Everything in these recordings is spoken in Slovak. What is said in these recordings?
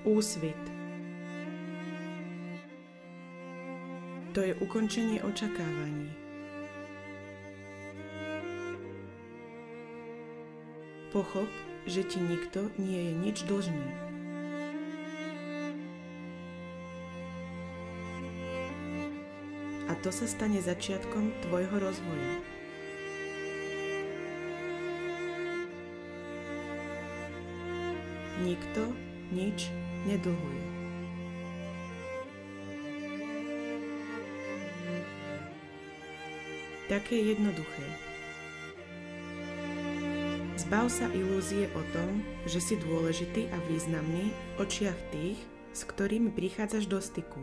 Úsvit. To je ukončenie očakávaní. Pochop, že ti nikto nie je nič dlžný. A to sa stane začiatkom tvojho rozvoja. Nikto nič nedlhuje. Také jednoduché. Zbav sa ilúzie o tom, že si dôležitý a významný v očiach tých, s ktorými prichádzaš do styku.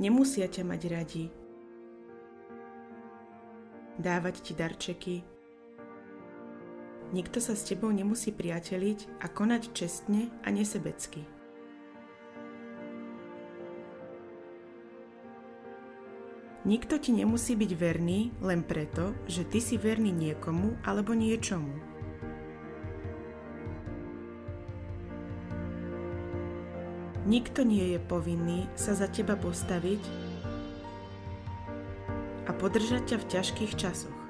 Nemusia ťa mať radi, dávať ti darčeky. Nikto sa s tebou nemusí priateliť a konať čestne a nesebecky. Nikto ti nemusí byť verný len preto, že ty si verný niekomu alebo niečomu. Nikto nie je povinný sa za teba postaviť a podržať ťa v ťažkých časoch.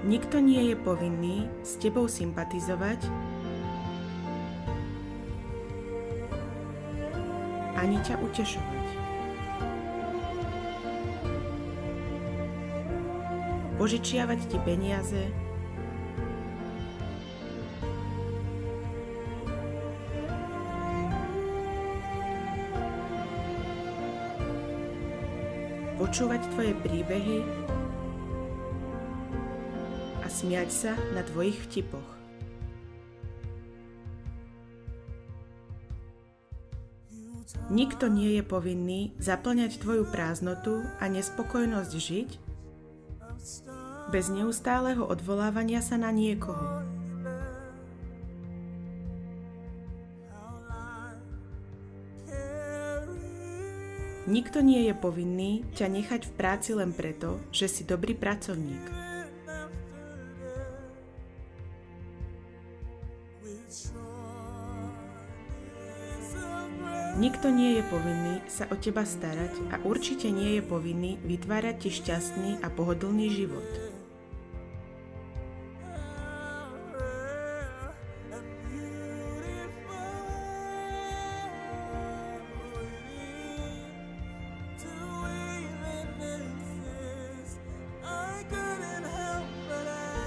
Nikto nie je povinný s tebou sympatizovať ani ťa utešovať. Požičiavať ti peniaze, počúvať tvoje príbehy a smiať sa na tvojich vtipoch. Nikto nie je povinný zaplňať tvoju prázdnotu a nespokojnosť žiť bez neustáleho odvolávania sa na niekoho. Nikto nie je povinný ťa nechať v práci len preto, že si dobrý pracovník. Nikto nie je povinný sa o teba starať a určite nie je povinný vytvárať ti šťastný a pohodlný život.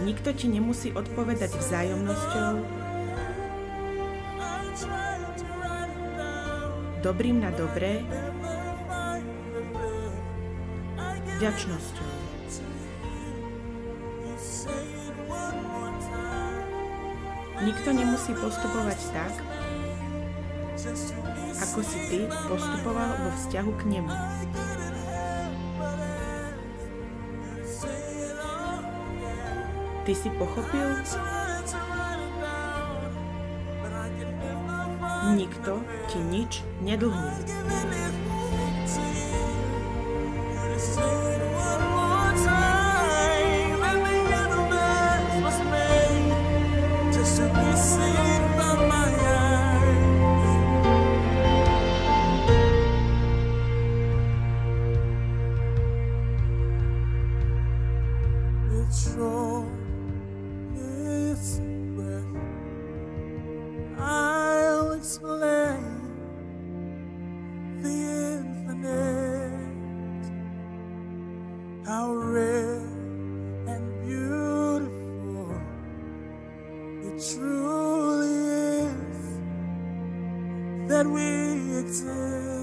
Nikto ti nemusí odpovedať vzájomnosťou, dobrým na dobré, vďačnosťou. Nikto nemusí postupovať tak, ako si ty postupoval vo vzťahu k nemu. Ty si pochopil? Nikto ti nič nedlhuje. How rare and beautiful it truly is that we exist.